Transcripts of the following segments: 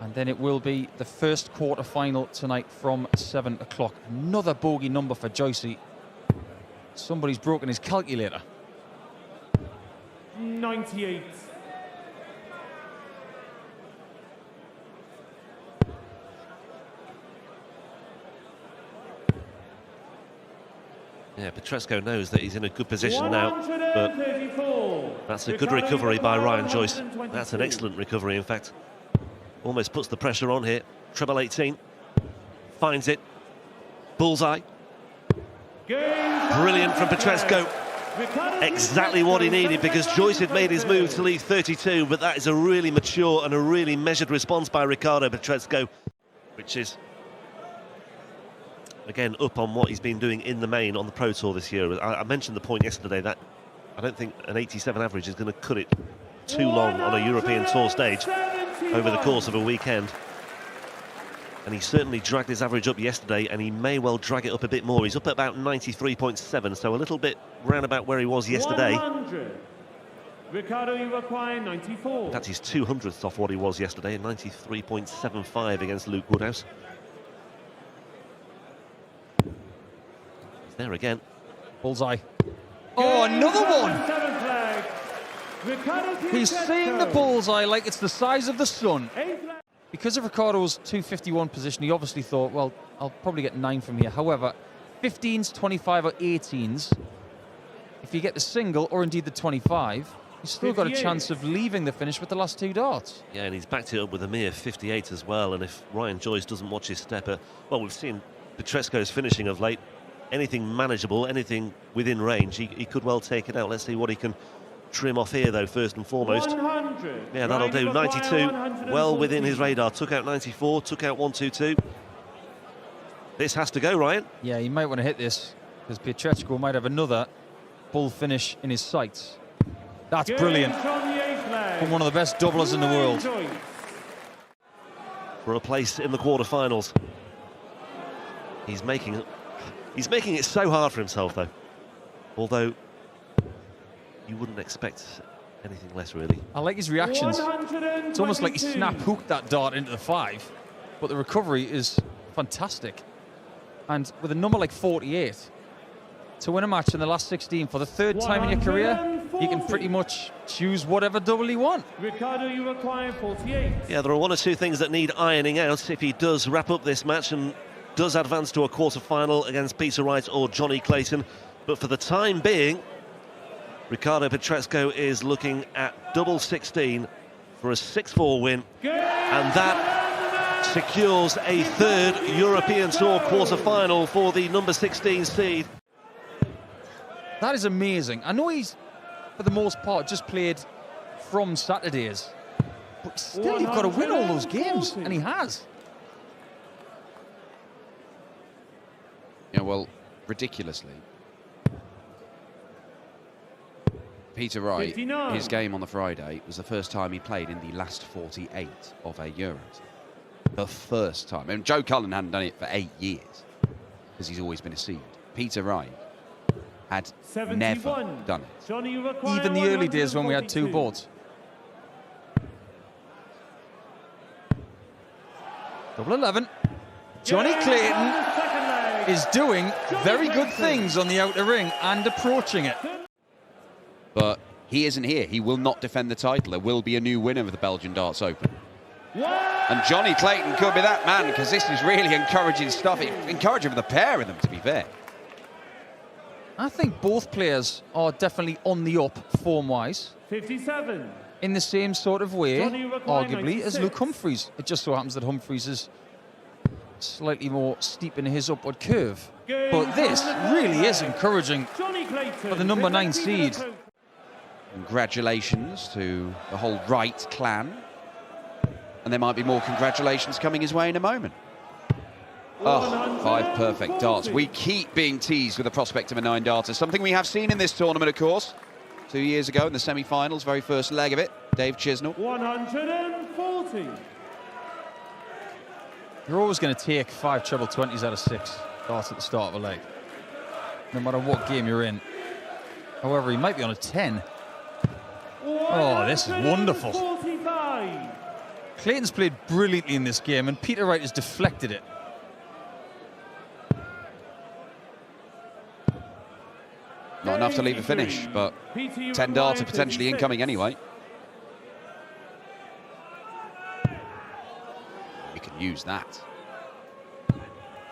And then it will be the first quarter-final tonight from 7 o'clock. Another bogey number for Joyce. Somebody's broken his calculator. 98. Yeah, Pesco knows that he's in a good position now, but that's a good recovery by Ryan Joyce. That's an excellent recovery, in fact. Almost puts the pressure on here. Treble 18. Finds it. Bullseye. Brilliant from Pesco. Exactly what he needed, because Joyce had made his move to leave 32, but that is a really mature and a really measured response by Ricardo Pesco, which is, again, up on what he's been doing in the main on the Pro Tour this year. I mentioned the point yesterday that I don't think an 87 average is going to cut it too long on a European Tour stage over the course of a weekend. And he certainly dragged his average up yesterday, and he may well drag it up a bit more. He's up at about 93.7, so a little bit round about where he was yesterday. 100. Ricardo, you require 94. That's his 200th off what he was yesterday, 93.75 against Luke Woodhouse. He's there again. Bullseye. Oh, another one! He's seeing the bullseye like it's the size of the sun. Because of Ricardo's 251 position, he obviously thought, well, I'll probably get 9 from here. However, 15s, 25 or 18s, if you get the single or indeed the 25, you've still got a chance of leaving the finish with the last 2 darts. Yeah, and he's backed it up with a mere 58 as well. And if Ryan Joyce doesn't watch his step, well, we've seen Pesco's finishing of late. Anything manageable, anything within range, he could well take it out. Let's see what he can trim off here, though, first and foremost. 100. Yeah, that'll do. 92, well within his radar. Took out 94, took out 122. This has to go, Ryan. Yeah, you might want to hit this, because Pesco might have another bull finish in his sights. That's brilliant. From one of the best doublers in the world. For a place in the quarterfinals. He's making it so hard for himself, though. Although you wouldn't expect anything less, really. I like his reactions. It's almost like he snap-hooked that dart into the 5, but the recovery is fantastic. And with a number like 48, to win a match in the last 16 for the 3rd time in your career, you can pretty much choose whatever double you want. Ricardo, you require 48. Yeah, there are 1 or 2 things that need ironing out if he does wrap up this match and does advance to a quarter-final against Peter Wright or Johnny Clayton. But for the time being, Ricardo Pesco is looking at double 16 for a 6-4 win. And that secures a 3rd European Tour quarter-final for the number 16 seed. That is amazing. I know he's, for the most part, just played from Saturdays. But still, you've got to win all those games, and he has. Yeah, well, ridiculously, Peter Wright, 59. his game on the Friday was the first time he played in the last 48 of a Euros. The first time. And Joe Cullen hadn't done it for 8 years, because he's always been a seed. Peter Wright had 71. never done it. Johnny, you require Even the early days when we had 2 142. boards. Double 11. Johnny Clayton is doing very good things on the outer ring and approaching it. But he isn't here. He will not defend the title. There will be a new winner of the Belgian Darts Open. And Johnny Clayton could be that man, because this is really encouraging stuff. It's encouraging for the pair of them, to be fair. I think both players are definitely on the up form-wise. 57. In the same sort of way, Johnny required arguably, as 96. Luke Humphries. It just so happens that Humphries is slightly more steep in his upward curve. But this really is encouraging Johnny Clayton for the number 9 seed. Congratulations to the whole Wright clan. And there might be more congratulations coming his way in a moment. Oh, 5 perfect darts. We keep being teased with the prospect of a 9-darter. Something we have seen in this tournament, of course. 2 years ago in the semi-finals, very first leg of it. Dave Chisnell. 140. You're always going to take 5 treble 20s out of 6 darts at the start of a leg, no matter what game you're in. However, he might be on a 10. Oh, this is wonderful. 45. Clayton's played brilliantly in this game, and Peter Wright has deflected it. Not enough to leave a finish, but 10 darter potentially incoming anyway. We can use that.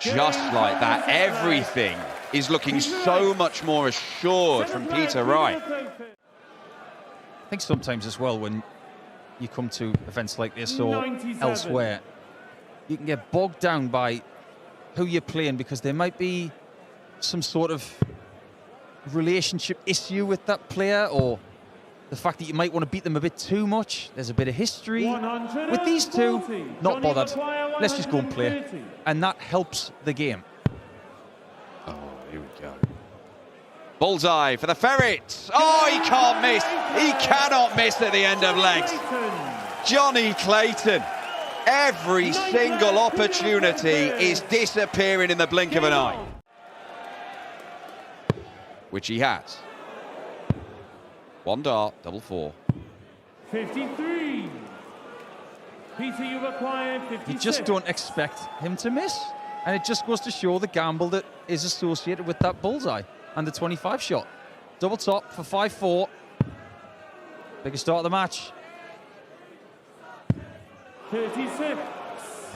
Just like that, everything is looking so much more assured from Peter Wright. I think sometimes as well, when you come to events like this or elsewhere, you can get bogged down by who you're playing because there might be some sort of relationship issue with that player, or the fact that you might want to beat them a bit too much. There's a bit of history. With these two, not bothered. Let's just go and play. And that helps the game. Oh, here we go. Bullseye for the Ferret. Oh, he can't miss. He cannot miss at the end of legs. Johnny Clayton. Every single opportunity is disappearing in the blink of an eye. Which he has. One dart, double four. 53. Peter, you require 56. You just don't expect him to miss. And it just goes to show the gamble that is associated with that bullseye and the 25 shot. Double top for 5-4. Biggest start of the match. 36.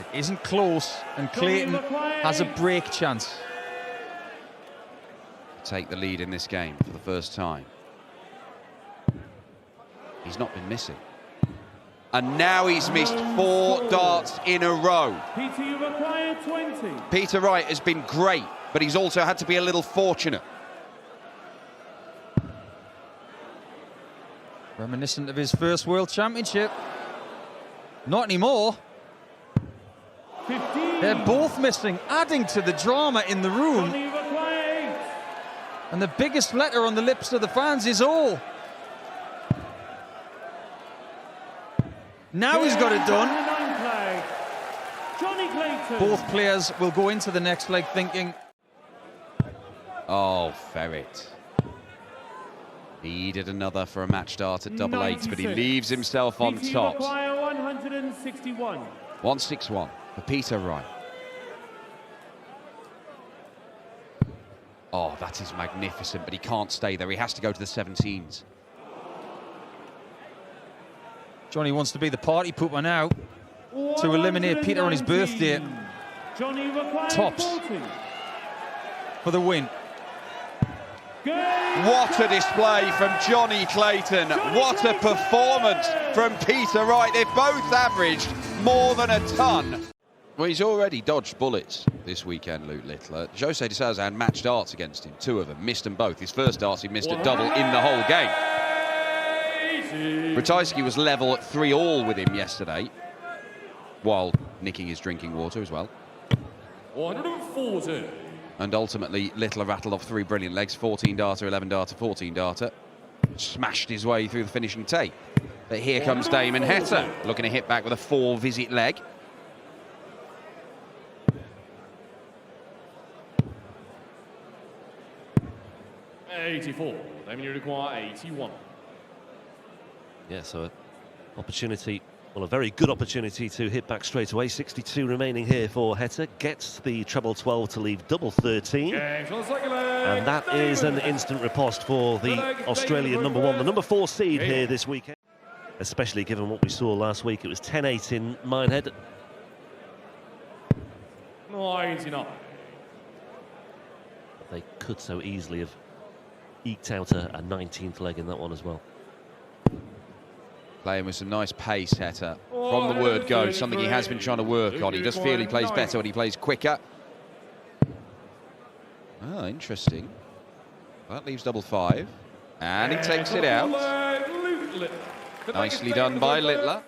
It isn't close, and Clayton has a break chance. Take the lead in this game for the first time. He's not been missing. And now he's missed 4 darts in a row. Peter, you require 20. Peter Wright has been great, but he's also had to be a little fortunate. Reminiscent of his first World Championship. Not anymore. 15. They're both missing, adding to the drama in the room. Johnny, you require 8. And the biggest letter on the lips of the fans is all. Now he's got it done. Johnny Clayton. Both players will go into the next leg thinking, Oh, Ferret. He did another for a match start at double 8, but he leaves himself on Peter, top. you require 161. 161 for Peter Wright. Oh, that is magnificent, but he can't stay there. He has to go to the 17s. Johnny wants to be the party pooper now to eliminate Peter on his birthday. Johnny requires Tops 40. for the win. What a display from Johnny Clayton. What a performance from Peter Wright. They've both averaged more than a ton. Well, he's already dodged bullets this weekend, Luke Littler. Jose de Sousa had match darts against him, 2 of them, missed them both. His first darts, he missed a double in the whole game. Ratajski was level at 3-all with him yesterday, while nicking his drinking water as well. 140. And ultimately, Littler rattled off 3 brilliant legs, 14 darter, 11 darter, 14 darter. Smashed his way through the finishing tape. But here comes Damon Heta, looking to hit back with a 4-visit leg. $84. Damon, you require 81. Yeah, so an opportunity, well, a very good opportunity to hit back straight away. 62 remaining here for Heta. Gets the treble 12 to leave double 13. And that is an instant riposte for the Australian number 1, the number 4 seed here this weekend. Especially given what we saw last week. It was 10-8 in Minehead. 99. They could so easily have eked out a 19th leg in that one as well. Playing with some nice pace, Heta. From the word go, something he has been trying to work on. He does feel he plays better when he plays quicker. Oh, interesting. That leaves double 5. And he takes it out. Nicely done by Littler.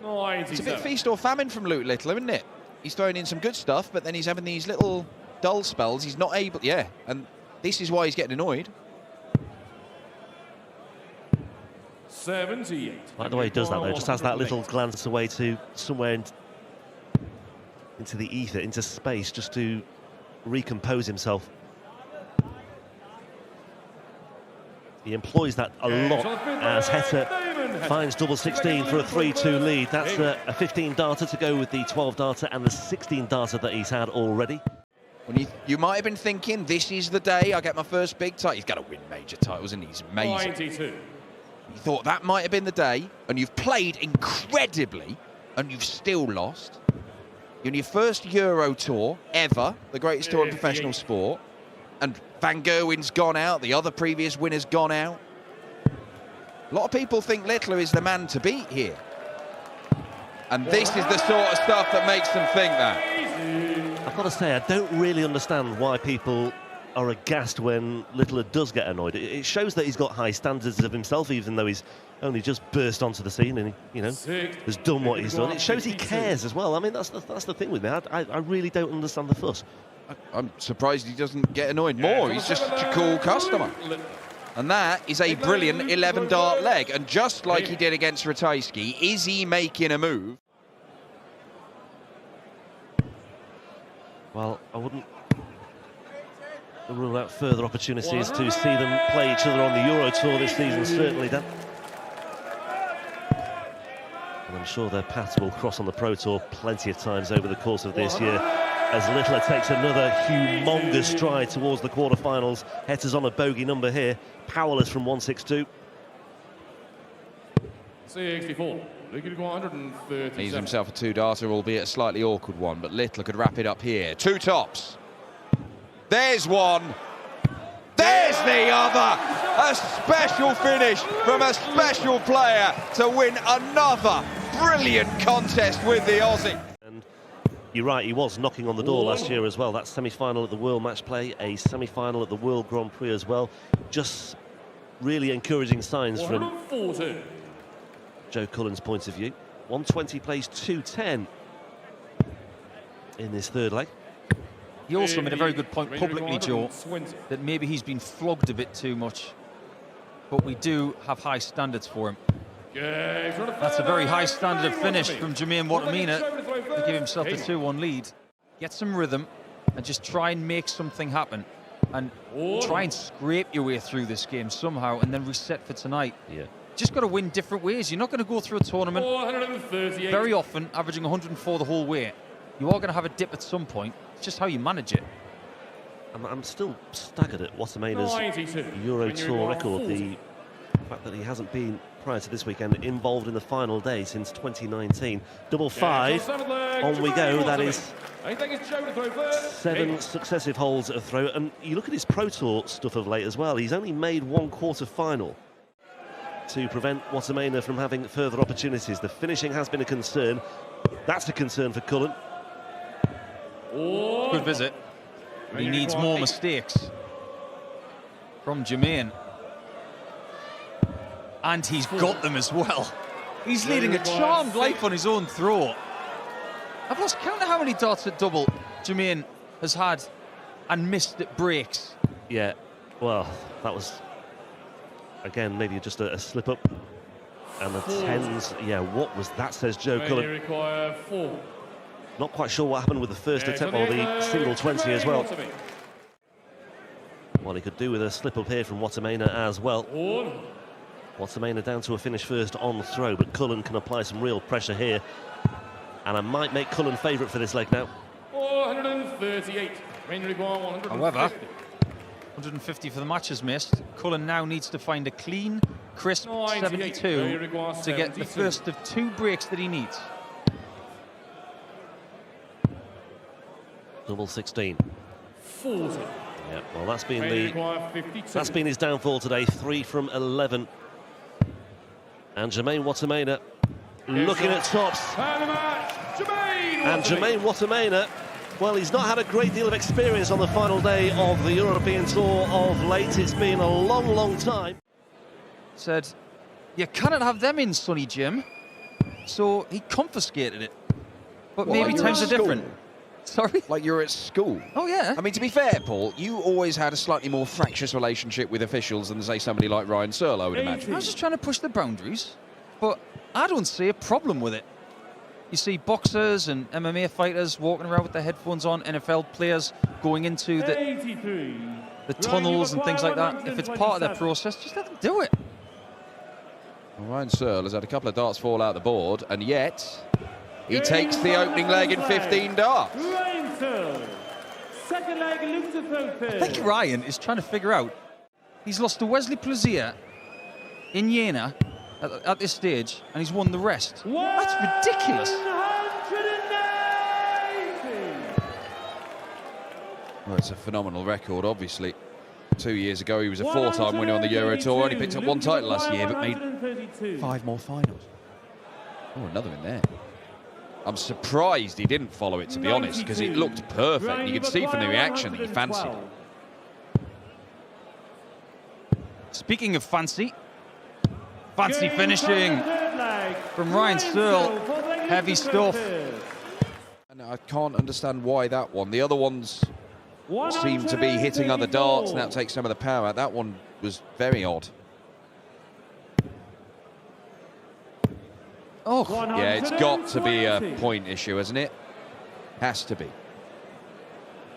It's a bit feast or famine from Luke Littler, isn't it? He's throwing in some good stuff, but then he's having these little dull spells. He's not able... Yeah, and this is why he's getting annoyed. 78. Like the way he does that, though, just has that little glance away to somewhere into the ether, into space, just to recompose himself. He employs that a lot as Heta finds double 16 for a 3-2 lead. That's a 15 darter to go with the 12 darter and the 16 darter that he's had already. When you might have been thinking, this is the day I get my first big title. He's got to win major titles, and he's amazing. 92. You thought that might have been the day, and you've played incredibly, and you've still lost. You're in your first Euro tour ever, the greatest tour in professional sport, and Van Gerwen's gone out, the other previous winner's gone out. A lot of people think Littler is the man to beat here. And this is the sort of stuff that makes them think that. I've got to say, I don't really understand why people are aghast when Littler does get annoyed. It shows that he's got high standards of himself, even though he's only just burst onto the scene and, you know, has done what he's done. It shows he cares as well. I mean, that's the thing with me. I really don't understand the fuss. I'm surprised he doesn't get annoyed more. He's just such a cool customer. And that is a brilliant 11-dart leg. And just like he did against Ratajski, is he making a move? Well, I wouldn't rule out further opportunities to see them play each other on the Euro Tour this season, certainly, Dan. And I'm sure their paths will cross on the Pro Tour plenty of times over the course of this year, as Littler takes another humongous stride towards the quarterfinals. Heta's on a bogey number here, powerless from 162. 64. He's himself a two-darter, albeit a slightly awkward one, but Littler could wrap it up here. Two tops. There's one. There's the other. A special finish from a special player to win another brilliant contest with the Aussie. And you're right, he was knocking on the door last year as well. That semi-final at the World Match Play, a semi-final at the World Grand Prix as well. Just really encouraging signs from Joe Cullen's point of view. 120 plays 210 in this third leg. He also made a very good point publicly, Joe, that maybe he's been flogged a bit too much, but we do have high standards for him. That's a very high standard of finish from Jermaine Watamina to give himself a 2-1 lead. Get some rhythm and just try and make something happen, and try and scrape your way through this game somehow, and then reset for tonight. Yeah. Just got to win different ways. You're not going to go through a tournament very often averaging 104 the whole way. You are going to have a dip at some point. It's just how you manage it. I'm still staggered at Watamina's Euro Tour record. The fact that he hasn't been, prior to this weekend, involved in the final day since 2019. Double five, on we go. That is 7 successive holes at a throw. And you look at his Pro Tour stuff of late as well. He's only made one quarter-final to prevent Watamina from having further opportunities. The finishing has been a concern. That's a concern for Cullen. Good visit. He needs more mistakes from Jermaine. And he's got them as well. He's leading a charmed life on his own throw. I've lost count of how many darts at double Jermaine has had and missed at breaks. Yeah, well, that was, again, maybe just a slip-up. And the 10s, yeah, what was that, says Joe Cullen. Not quite sure what happened with the first attempt, or the single 20 as well. Well, he could do with a slip-up here from Watamina as well. Watamina down to a finish first on the throw, but Cullen can apply some real pressure here. And I might make Cullen favourite for this leg now. 438. However, 150 for the match is missed. Cullen now needs to find a clean, crisp 72 to get the first of 2 breaks that he needs. Double 16. 40. Yeah, well, that's been his downfall today. 3 from 11. And Jermaine Watamina looking at tops. And Jermaine Watamina, well, he's not had a great deal of experience on the final day of the European Tour of late. It's been a long, long time. Said, you cannot have them in, Sonny Jim. So he confiscated it. But Well, maybe like times you're are at different. Sorry? Like you're at school. Oh, yeah. I mean, to be fair, Paul, you always had a slightly more fractious relationship with officials than, say, somebody like Ryan Searle, I would imagine. I was just trying to push the boundaries, but I don't see a problem with it. You see boxers and MMA fighters walking around with their headphones on, NFL players going into the the tunnels and things like that. If it's part of their process, just let them do it. Well, Ryan Searle has had a couple of darts fall out the board, and yet he takes the opening leg in 15 darts. Ryan Searle. Second leg, looks to throw third. I think Ryan is trying to figure out. He's lost to Wesley Plazier in Jena at this stage, and he's won the rest. That's ridiculous. 180. Well, it's a phenomenal record, obviously. 2 years ago, he was a 4-time winner on the Euro Tour. Only picked up 1 title last year, but made 5 more finals. Oh, another in there. I'm surprised he didn't follow it, to be honest, because it looked perfect. And you could see from the reaction that he fancied it. Speaking of fancy finishing from Ryan Searle. Heavy stuff. And I can't understand why that one. The other ones seem to be hitting other darts, and that takes some of the power out. That one was very odd. Oh, yeah, it's got to be a point issue, hasn't it? Has to be.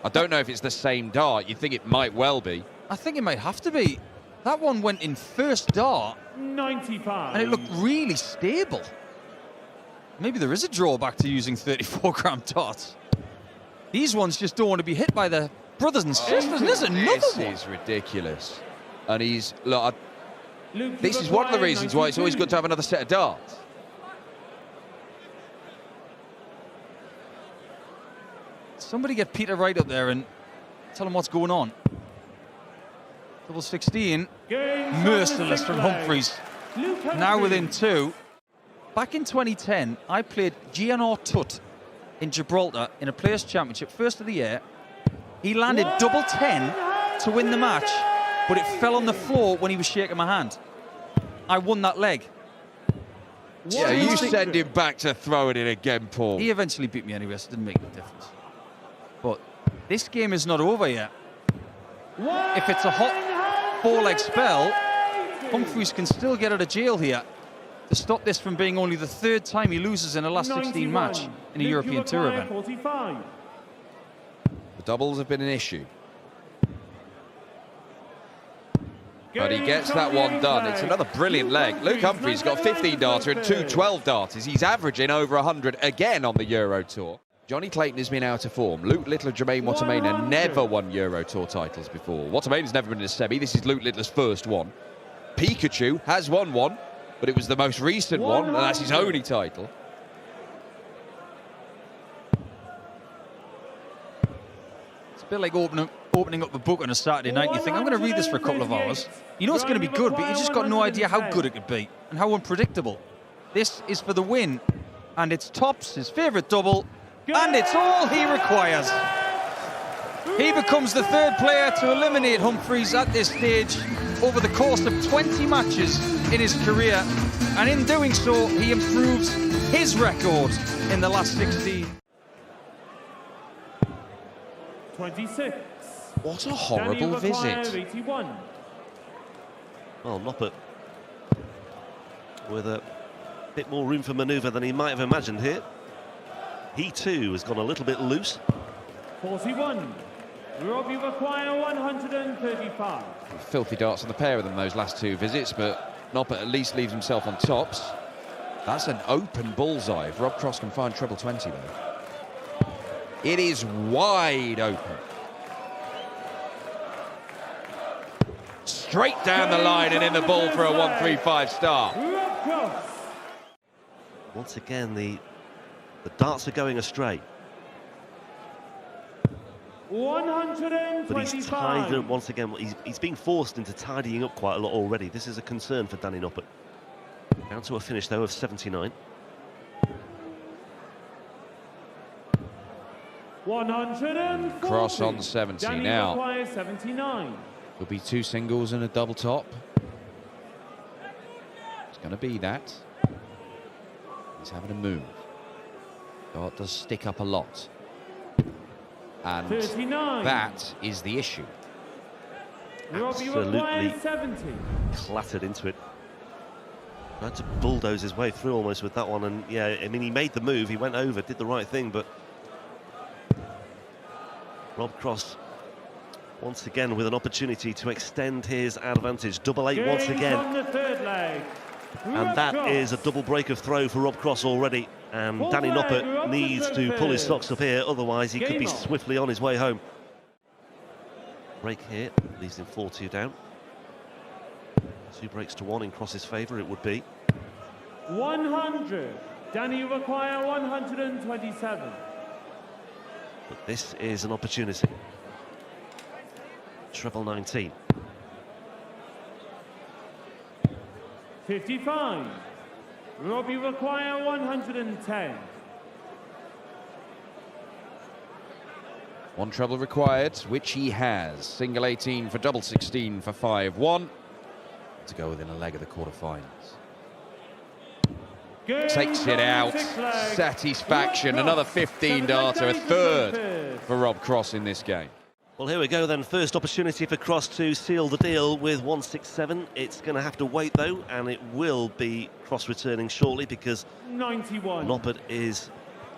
I don't know if it's the same dart. You think it might well be. I think it might have to be. That one went in first dart, 95. and it looked really stable. Maybe there is a drawback to using 34-gram darts. These ones just don't want to be hit by their brothers and sisters. There's another one. This is ridiculous. And he's... Look, this is one of the reasons why it's always good to have another set of darts. Somebody get Peter Wright up there and tell him what's going on. Double 16. Merciless from Humphries. Now within 2. Back in 2010, I played Gianor Tut in Gibraltar in a Players' Championship, first of the year. He landed double 10 to win the match, but it fell on the floor when he was shaking my hand. I won that leg. Yeah, you send him back to throw it in again, Paul. He eventually beat me anyway, so it didn't make any difference. But this game is not over yet. If it's a hot 4-leg spell, Humphries can still get out of jail here to stop this from being only the 3rd time he loses in a last 16 match in a European Tour event. 45. The doubles have been an issue. But he gets that one done. It's another brilliant leg. Luke Humphries got 15 darter and 2 12 darters. He's averaging over 100 again on the Euro Tour. Johnny Clayton has been out of form. Luke Little and Jermaine Watamena never won Euro Tour titles before. Watamena's never been in a semi. This is Luke Littler's first one. Pikachu has won one, but it was the most recent one, and that's his only title. It's a bit like opening up a book on a Saturday night. You think, I'm going to read this for a couple of hours. You know it's going to be good, but you just got no idea how good it could be and how unpredictable. This is for the win, and it's tops his favourite double, and it's all he requires. He becomes the 3rd player to eliminate Humphries at this stage over the course of 20 matches in his career, and in doing so, he improves his record in the last 16. 26. What a horrible visit. 81. Well, Noppert with a bit more room for manoeuvre than he might have imagined here. He too has gone a little bit loose. 41. Rob, you require 135. Filthy darts on the pair of them those last 2 visits, but Noppert at least leaves himself on tops. That's an open bullseye. If Rob Cross can find treble 20 though. It is wide open. Straight down the line and in the ball for a 135 start. Rob Cross. Once again, the darts are going astray. 125. But he's tied up once again. He's being forced into tidying up quite a lot already. This is a concern for Danny Noppert. Down to a finish though of 79. 140. Cross on 70 Danny now. requires 79. There'll be 2 singles and a double top. It's going to be that. He's having a move. Dart does stick up a lot. And 39. that is the issue. Rob, you Absolutely require 70. clattered into it. Tried to bulldoze his way through almost with that one, and yeah, I mean, he made the move, he went over, did the right thing, but Rob Cross once again with an opportunity to extend his advantage. Double 8 once again. On the third leg. And that is a double break of throw for Rob Cross already. And Danny Noppert needs to pull his socks up here, otherwise he could be swiftly on his way home. Break here, leaves him 4-2 down. 2 breaks to 1 in Cross's favour, it would be. 100. Danny, you require 127. But this is an opportunity. Treble 19. 55. Rob, you require 110. 1 treble required, which he has. Single 18 for double 16 for 5-1. To go within a leg of the quarterfinals. Takes it out. Satisfaction. Another 15 darter, a third for Rob Cross in this game. Well, here we go then. First opportunity for Cross to seal the deal with 167. It's going to have to wait though, and it will be Cross returning shortly because 91. Noppert is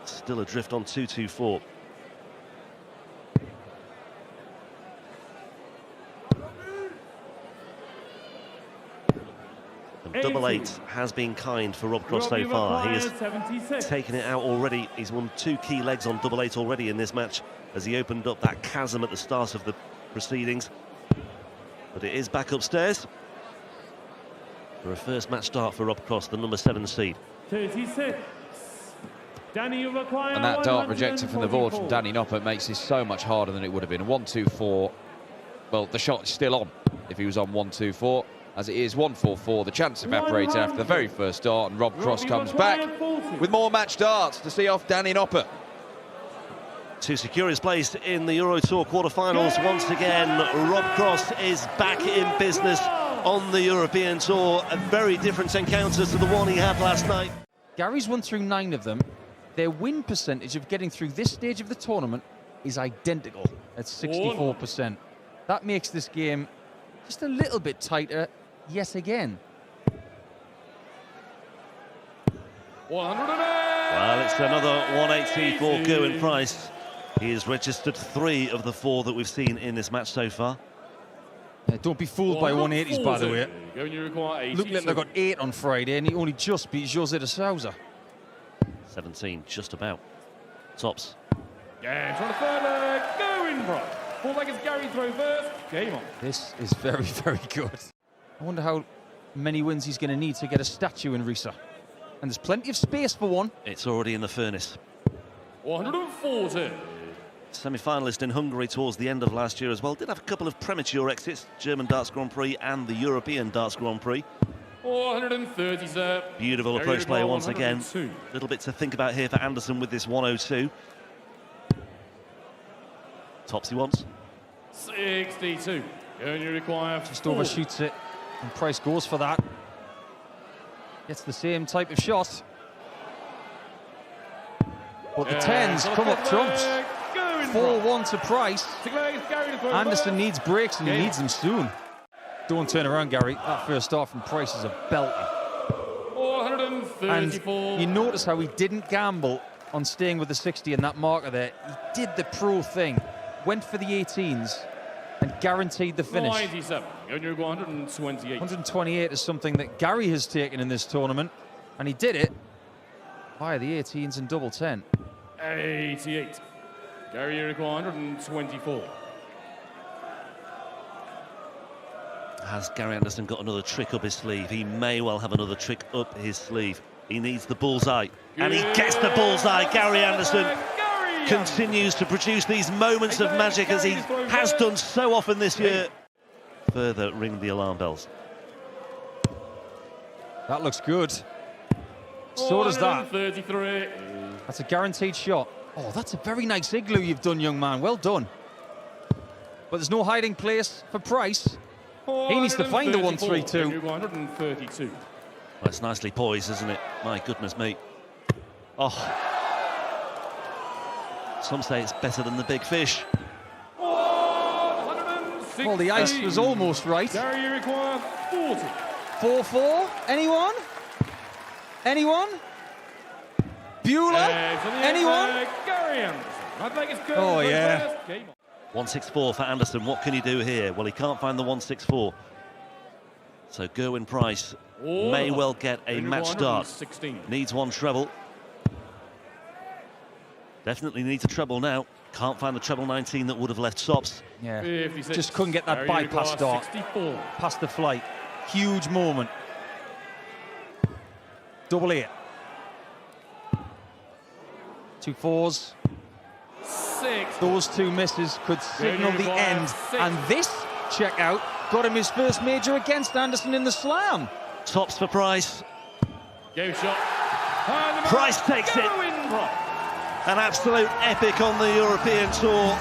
still adrift on 224. And double 8 has been kind for Rob Cross so far. He has taken it out already. He's won 2 key legs on double 8 already in this match as he opened up that chasm at the start of the proceedings. But it is back upstairs for a first match start for Rob Cross, the number 7 seed. 36. Danny, you require and that dart rejected from the board from Danny Noppert makes this so much harder than it would have been. 1-2-4. Well, the shot is still on if he was on 1-2-4. As it is 1-4-4, the chance evaporated after the very first dart, and Rob Cross comes back with more match darts to see off Danny Noppert. To secure his place in the Euro Tour quarterfinals once again, Rob Cross is back in business on the European Tour. A very different encounter to the one he had last night. Gary's won through 9 of them. Their win percentage of getting through this stage of the tournament is identical at 64%. That makes this game just a little bit tighter yet again. 108. Well, it's another 180 for Gerwyn Price. He has registered 3 of the 4 that we've seen in this match so far. Don't be fooled by 180s, by the way. Look like they got 8 on Friday, and he only just beat Jose de Sousa. 17, just about. Tops. Yeah, trying to third leg, Gerwyn Price. 4 leg is Gary throw first. Game on. This is very, very good. I wonder how many wins he's going to need to get a statue in Risa. And there's plenty of space for one. It's already in the furnace. 140. Semi-finalist in Hungary towards the end of last year as well. Did have a couple of premature exits, German Darts Grand Prix and the European Darts Grand Prix. 430, sir. Beautiful approach play once again. A little bit to think about here for Anderson with this 102. Tops he wants. 62. Only require just overshoots it, and Price goes for that. Gets the same type of shot. But the 10s come up trumps. 4-1 to Price. Anderson needs breaks, and he needs them soon. Don't turn around, Gary. That first start from Price is a belter. 434. And you notice how he didn't gamble on staying with the 60 and that marker there. He did the pro thing, went for the 18s, and guaranteed the finish. 97. 128. 128 is something that Gary has taken in this tournament, and he did it via the 18s and double 10. 88. Gary, you require 124. Has Gary Anderson got another trick up his sleeve? He may well have another trick up his sleeve. He needs the bullseye, and he gets the bullseye. Gary Anderson continues to produce these moments of magic as he has done so often this year. Further ring the alarm bells. That looks good. So does that. 33. That's a guaranteed shot. Oh, that's a very nice igloo you've done, young man. Well done. But there's no hiding place for Price. He needs to find the 132. 132. That's nicely poised, isn't it? My goodness me. Oh. Some say it's better than the big fish. Well, the ice was almost right. Gary, you require 40. 4-4. Anyone? Anyone? Bueller? Anyone? Gary Anderson. Oh, yeah. 164 for Anderson. What can he do here? Well, he can't find the 164. So Gerwyn Price may well get a match start. Needs one treble. Definitely needs a treble now. Can't find the treble 19 that would have left stops. Yeah, just couldn't get that bypass start past the flight. Huge moment. Double 8. 2 4s. 6. Those 2 misses could signal the end. And this checkout got him his first major against Anderson in the slam. Tops for Price. Game shot. Price takes it. An absolute epic on the European Tour.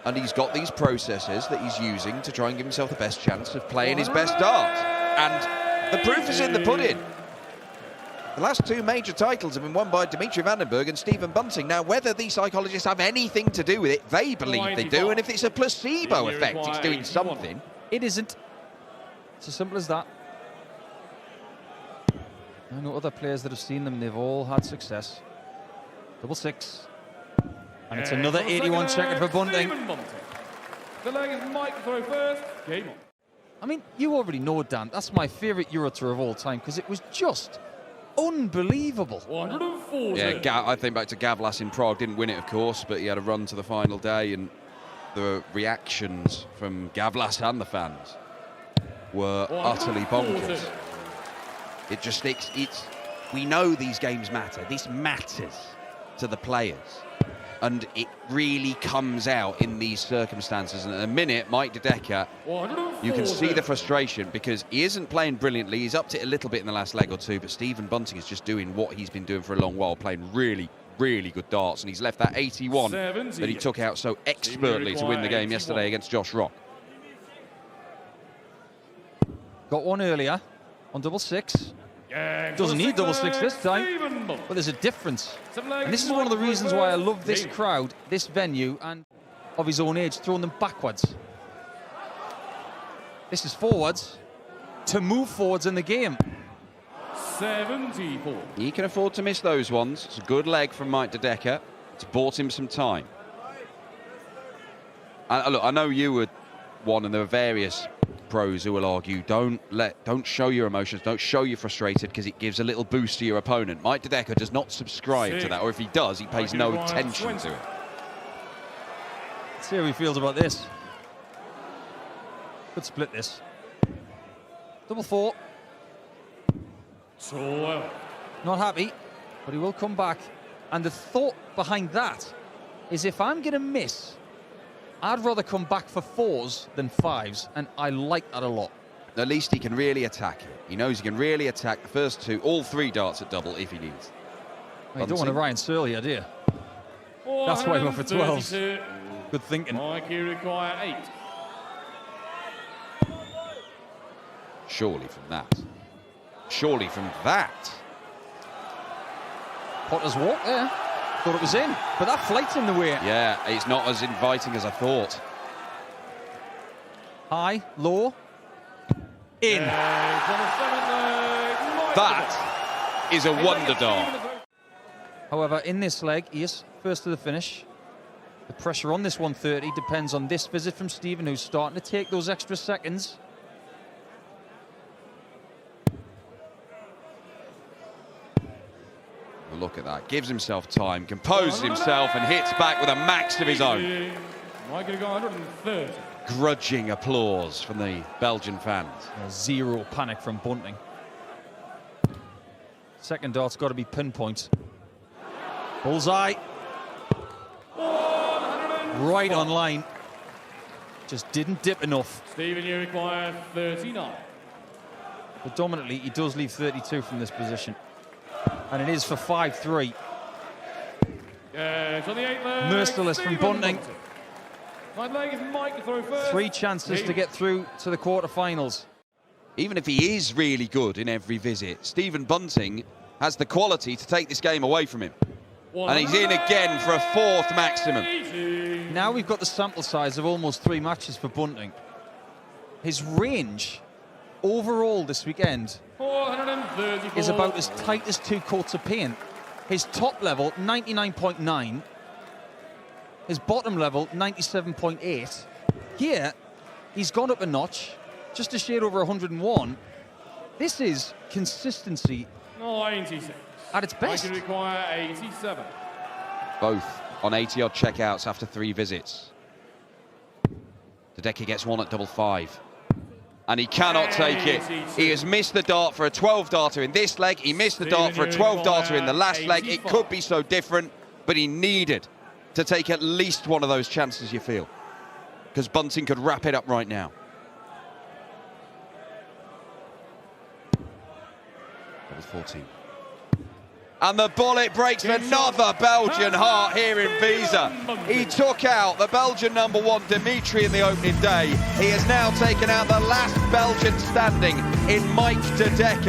And he's got these processes that he's using to try and give himself the best chance of playing his best darts. And the proof is in the pudding. The last 2 major titles have been won by Dimitri Vandenberg and Stephen Bunting. Now, whether these psychologists have anything to do with it, they believe they do. And if it's a placebo effect, it's doing something. It isn't. It's as simple as that. I know other players that have seen them, they've all had success. Double 6. And it's another 81 checkered for Bunting. The leg is Mike to throw first. Game on. I mean, you already know, Dan, that's my favourite Euro Tour of all time because it was just unbelievable. 140. Yeah, I think back to Gavlas in Prague. Didn't win it, of course, but he had a run to the final day, and the reactions from Gavlas and the fans were utterly bonkers. It just we know these games matter. This matters to the players, and it really comes out in these circumstances. And at the minute, Mike De Decker, you can see the frustration because he isn't playing brilliantly. He's upped it a little bit in the last leg or 2, but Stephen Bunting is just doing what he's been doing for a long while, playing really, really good darts, and he's left that 81 that he took out so expertly to win the game yesterday against Josh Rock. Got one earlier on double 6. Doesn't need double 6 this time, but there's a difference. And this is one of the reasons why I love this crowd, this venue, and of his own age, throwing them backwards. This is forwards to move forwards in the game. 74. He can afford to miss those ones. It's a good leg from Mike De Decker. It's bought him some time. And look, I know you were one, and there are various pros who will argue, don't show your emotions, don't show you're frustrated, because it gives a little boost to your opponent. Mike De Decker does not subscribe to that, or if he does, he pays no attention to it. Let's see how he feels about this. Could split this. Double 4. 12. Not happy, but he will come back. And the thought behind that is if I'm going to miss, I'd rather come back for 4s than 5s, and I like that a lot. At least he can really attack it. He knows he can really attack the first 2, all 3 darts at double if he needs. You don't want to Ryan Searle here, do you? That's why he went for 12s. Good thinking. Mike, you require 8. Surely from that. Surely from that. Potter's walk there. Thought it was in, but that flight's in the way. Yeah, it's not as inviting as I thought. High, low, in. That is a wonder dart. However, in this leg, he is first to the finish. The pressure on this 130 depends on this visit from Stephen, who's starting to take those extra seconds. Look at that. Gives himself time, composes himself, and hits back with a max of his own. Grudging applause from the Belgian fans. Zero panic from Bunting. Second dart's got to be pinpoint. Bullseye. Right on line. Just didn't dip enough. Stephen, you require 39. Predominantly, he does leave 32 from this position. And it is for 5-3. Merciless from Bunting. 3 chances to get through to the quarterfinals. Even if he is really good in every visit, Stephen Bunting has the quality to take this game away from him. And he's in again for a 4th maximum. Now we've got the sample size of almost 3 matches for Bunting. His range overall this weekend is about as tight as 2 coats of paint. His top level, 99.9. His bottom level, 97.8. Here, he's gone up a notch, just a shade over 101. This is consistency 96. at its best. I can require 87. Both on 80-odd checkouts after 3 visits. Heta gets one at double 5. And he cannot take it. He has missed the dart for a 12-darter in this leg. He missed the dart for a 12-darter in the last leg. It could be so different, but he needed to take at least one of those chances, you feel. Because Bunting could wrap it up right now. Double 14. And the bullet breaks another Belgian heart here in Visa. He took out the Belgian #1, Dimitri, in the opening day. He has now taken out the last Belgian standing in Mike Heta.